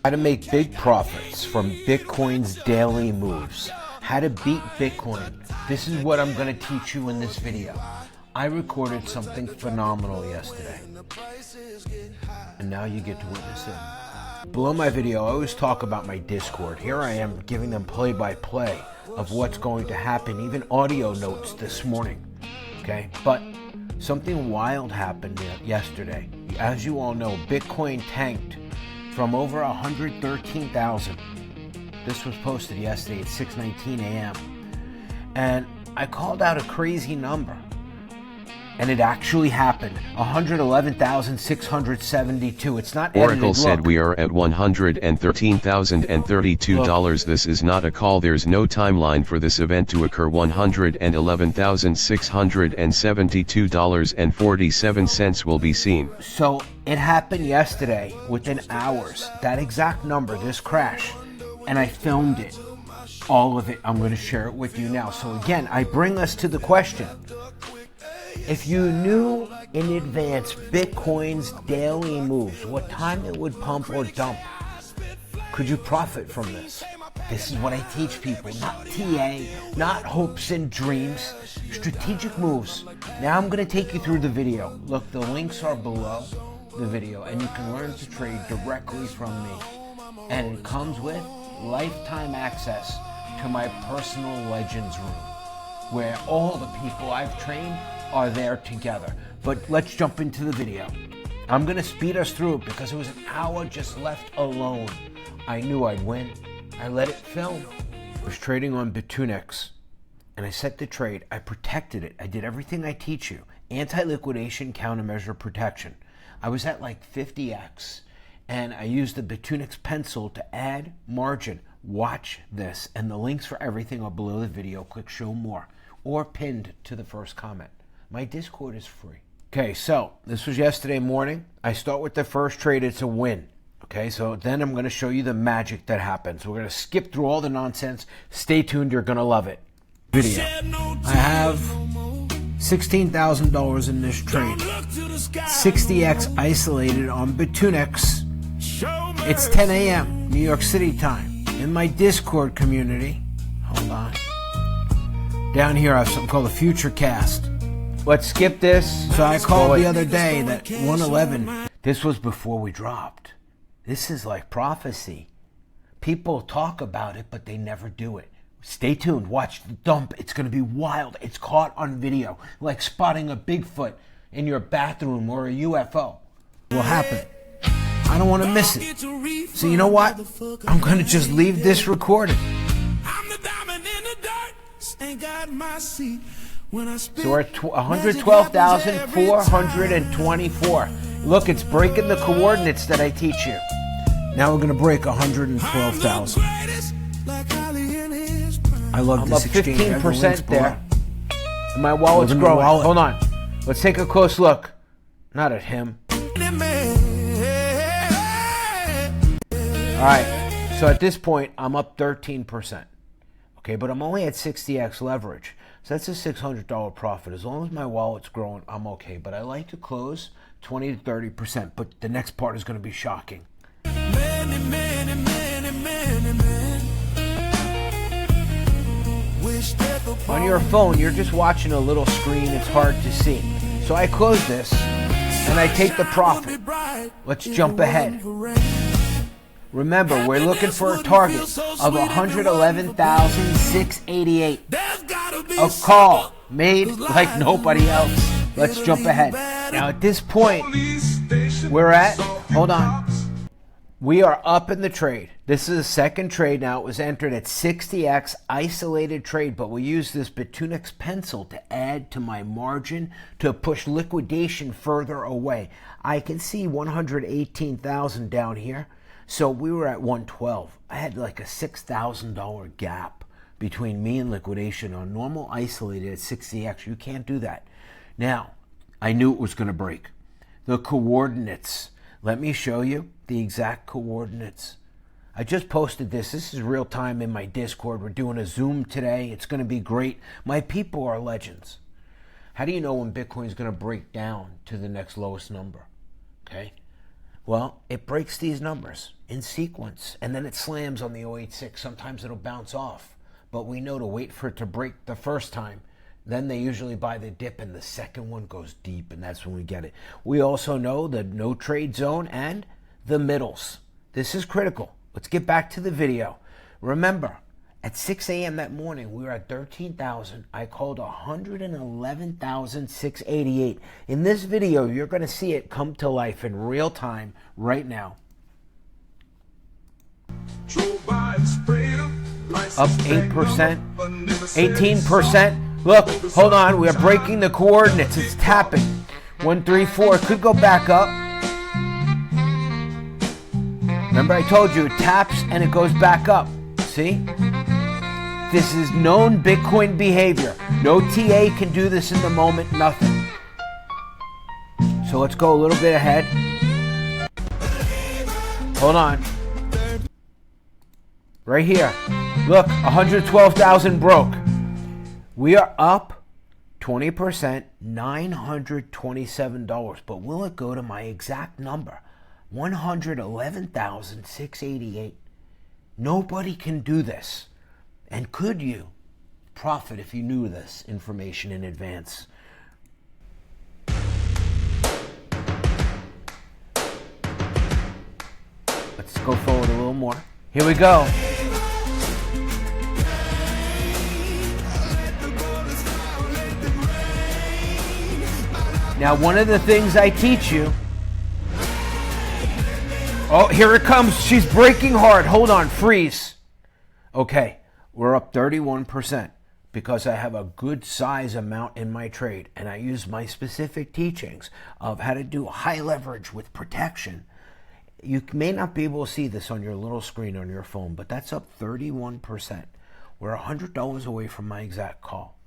How to make big profits from Bitcoin's daily moves. How to beat Bitcoin. This is what I'm going to teach you in this video. I recorded something phenomenal yesterday, and now you get to witness it. Below my video, I always talk about my Discord. Here I am giving them play-by-play of what's going to happen, even audio notes this morning. Okay, but something wild happened yesterday. As you all know, Bitcoin tanked from over 113,000. This was posted yesterday at 6:19 a.m. And I called out a crazy number. And it actually happened. 111,672. It's not edited. Oracle said we are at $113,032. This is not a call. There's no timeline for this event to occur. $111,672.47 will be seen. So it happened yesterday within hours. That exact number, this crash. And I filmed it. All of it. I'm going to share it with you now. So again, I bring us to the question. If you knew in advance Bitcoin's daily moves, what time it would pump or dump, could you profit from this? This is what I teach people, not TA, not hopes and dreams, strategic moves. Now I'm going to take you through the video. Look, the links are below the video, and you can learn to trade directly from me. And it comes with lifetime access to my personal Legends room, where all the people I've trained are there together. But let's jump into the video. I'm gonna speed us through it because it was an hour just left alone. I knew I'd win. I let it film. I was trading on Bitfinex and I set the trade. I protected it. I did everything I teach you. Anti-liquidation countermeasure protection. I was at like 50x and I used the Bitfinex pencil to add margin. Watch this, and the links for everything are below the video. Click show more or pinned to the first comment. My Discord is free. Okay, so this was yesterday morning. I start with the first trade. It's a win. Okay, so then I'm going to show you the magic that happens. We're going to skip through all the nonsense. Stay tuned. You're going to love it. Video. I have $16,000 in this trade. 60x isolated on Bitfinex. It's 10 a.m. New York City time. In my Discord community, hold on. Down here I have something called a future cast. Let's skip this. So I called the other day that 111. This was before we dropped. This is like prophecy. People talk about it, but they never do it. Stay tuned. Watch the dump. It's going to be wild. It's caught on video. Like spotting a Bigfoot in your bathroom or a UFO. Will happen. I don't want to miss it. So you know what? I'm going to just leave this recorded. So we're at 112,424. Look, it's breaking the coordinates that I teach you. Now we're going to break 112,000. I love this exchange. I'm up 15% there. And my wallet's growing. Hold on. Let's take a close look. Not at him. All right. So at this point, I'm up 13%. Okay, but I'm only at 60x leverage. So that's a $600 profit. As long as my wallet's growing, I'm okay. But I like to close 20 to 30%. But the next part is going to be shocking. On your phone, you're just watching a little screen. It's hard to see. So I close this, and I take the profit. Let's jump ahead. Remember, we're looking for a target of 111,688. A call made like nobody else. Let's jump ahead. Now at this point, we're at, hold on. We are up in the trade. This is a second trade now. It was entered at 60x isolated trade, but we use this Bitfinex pencil to add to my margin to push liquidation further away. I can see 118,000 down here. So we were at 112. I had like a $6,000 gap between me and liquidation on normal isolated at 60x. You can't do that. Now, I knew it was going to break. The coordinates. Let me show you the exact coordinates. I just posted this. This is real time in my Discord. We're doing a Zoom today. It's going to be great. My people are legends. How do you know when Bitcoin is going to break down to the next lowest number? Okay. Well, it breaks these numbers in sequence, and then it slams on the 086. Sometimes it'll bounce off, but we know to wait for it to break the first time. Then they usually buy the dip, and the second one goes deep, and that's when we get it. We also know the no trade zone and the middles. This is critical. Let's get back to the video. Remember, at 6 a.m. that morning, we were at 13,000. I called 111,688. In this video, you're going to see it come to life in real time right now. Up 8%, 18%. Look, hold on. We are breaking the coordinates. It's tapping. 1, 3, 4. It could go back up. Remember I told you it taps and it goes back up. See? This is known Bitcoin behavior. No TA can do this in the moment, nothing. So let's go a little bit ahead. Hold on. Right here. Look, 112,000 broke. We are up 20%, $927. But will it go to my exact number? 111,688. Nobody can do this. And could you profit if you knew this information in advance? Let's go forward a little more. Here we go. Now, one of the things I teach you. Oh, here it comes. She's breaking hard. Hold on. Freeze. Okay. We're up 31% because I have a good size amount in my trade, and I use my specific teachings of how to do high leverage with protection. You may not be able to see this on your little screen on your phone, but that's up 31%. We're $100 away from my exact call,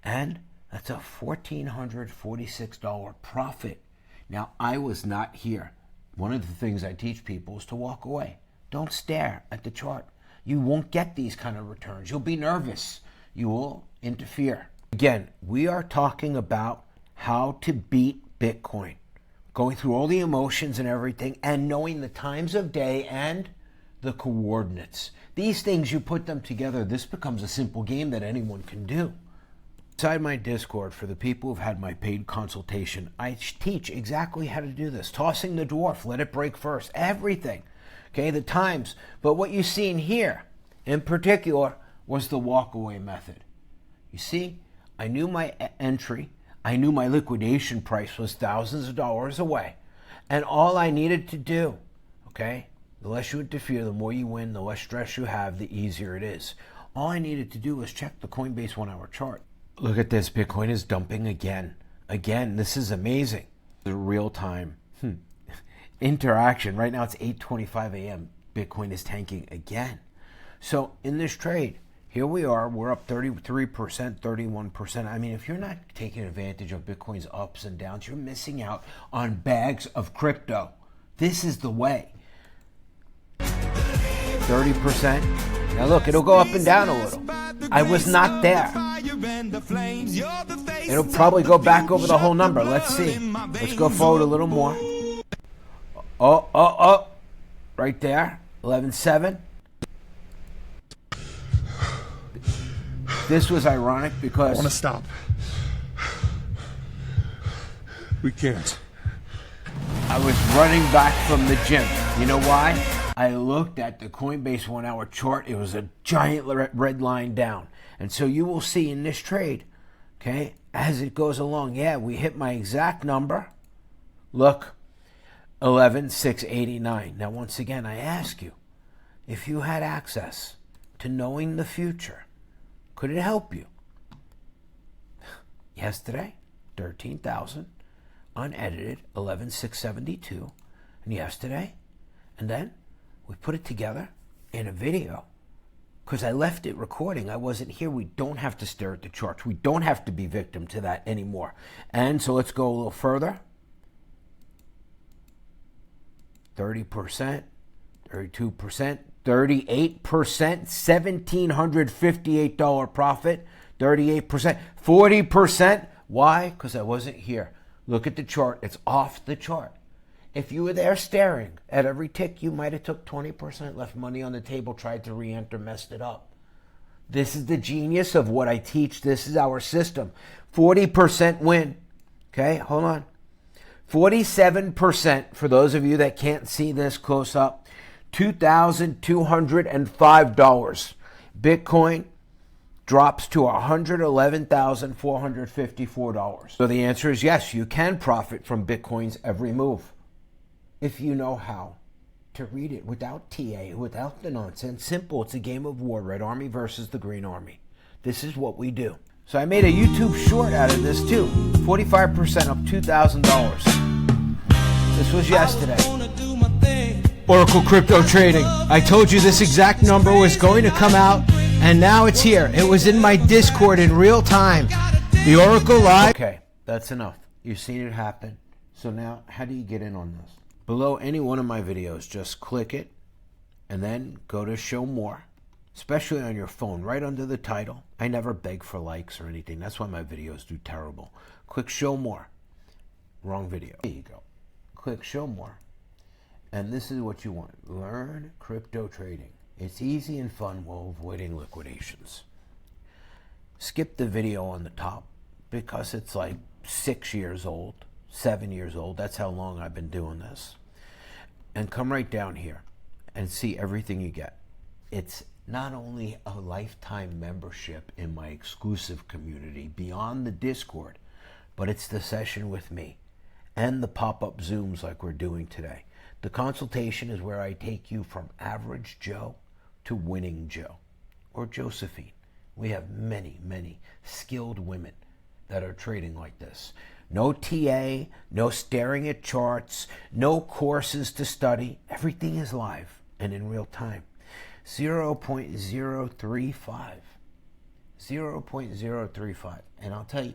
and that's a $1,446 profit. Now, I was not here. One of the things I teach people is to walk away. Don't stare at the chart. You won't get these kind of returns. You'll be nervous. You will interfere. Again, we are talking about how to beat Bitcoin. Going through all the emotions and everything and knowing the times of day and the coordinates. These things, you put them together, this becomes a simple game that anyone can do. Inside my Discord, for the people who've had my paid consultation, I teach exactly how to do this. Tossing the dwarf, let it break first, everything. Okay, the times. But what you've seen here, in particular, was the walkaway method. You see, I knew my entry. I knew my liquidation price was thousands of dollars away. And all I needed to do, okay, the less you interfere, the more you win, the less stress you have, the easier it is. All I needed to do was check the Coinbase 1 hour chart. Look at this. Bitcoin is dumping again. Again, this is amazing. The real time. Interaction. Right now it's 8:25 a.m. Bitcoin is tanking again. So in this trade, here we are. We're up 33%, 31%. I mean, if you're not taking advantage of Bitcoin's ups and downs, you're missing out on bags of crypto. This is the way. 30%. Now look, it'll go up and down a little. I was not there. It'll probably go back over the whole number. Let's see. Let's go forward a little more. Oh. Right there. 11.7. This was ironic because... I want to stop. We can't. I was running back from the gym. You know why? I looked at the Coinbase 1 hour chart. It was a giant red line down. And so you will see in this trade, okay, as it goes along, yeah, we hit my exact number. Look, 11,689. Now, once again, I ask you, if you had access to knowing the future, could it help you? Yesterday, 13,000, unedited, 11,672. And yesterday, and then we put it together in a video because I left it recording. I wasn't here. We don't have to stare at the charts. We don't have to be victim to that anymore. And so let's go a little further. 30%, 32%, 38%, $1,758 profit, 38%, 40%. Why? Because I wasn't here. Look at the chart. It's off the chart. If you were there staring at every tick, you might have took 20%, left money on the table, tried to re-enter, messed it up. This is the genius of what I teach. This is our system. 40% win. Okay, hold on. 47% for those of you that can't see this close up. $2,205. Bitcoin drops to $111,454. So the answer is yes, you can profit from Bitcoin's every move if you know how to read it without TA, without the nonsense. Simple. It's a game of war. Red Army versus the Green Army. This is what we do. So I made a YouTube short out of this too. 45% up, $2,000. This was yesterday. Oracle crypto trading. I told you this exact number was going to come out, and now it's here. It was in my Discord in real time. The Oracle Live. Okay, that's enough. You've seen it happen. So now, how do you get in on this? Below any one of my videos, just click it and then go to show more, especially on your phone, right under the title. I never beg for likes or anything. That's why my videos do terrible. Click show more. Wrong video. There you go. Click show more. And this is what you want. Learn crypto trading. It's easy and fun while avoiding liquidations. Skip the video on the top because it's like 6 years old. 7 years old. That's how long I've been doing this. And come right down here and see everything you get. It's not only a lifetime membership in my exclusive community beyond the Discord, but it's the session with me and the pop-up Zooms like we're doing today. The consultation is where I take you from average Joe to winning Joe or Josephine. We have many, many skilled women that are trading like this. No TA, no staring at charts, no courses to study. Everything is live and in real time. 0.035. 0.035. And I'll tell you,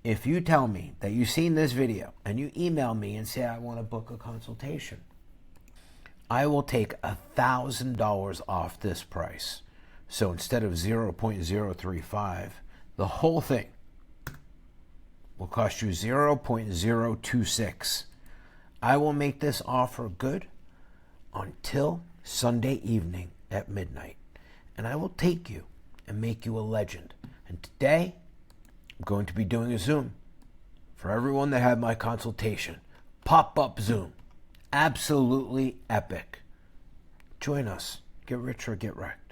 if you tell me that you've seen this video and you email me and say, I want to book a consultation, I will take $1,000 off this price. So instead of 0.035, the whole thing will cost you 0.026. I will make this offer good until Sunday evening at midnight. And I will take you and make you a legend. And today, I'm going to be doing a Zoom for everyone that had my consultation. Pop-up Zoom. Absolutely epic. Join us. Get rich or get wrecked.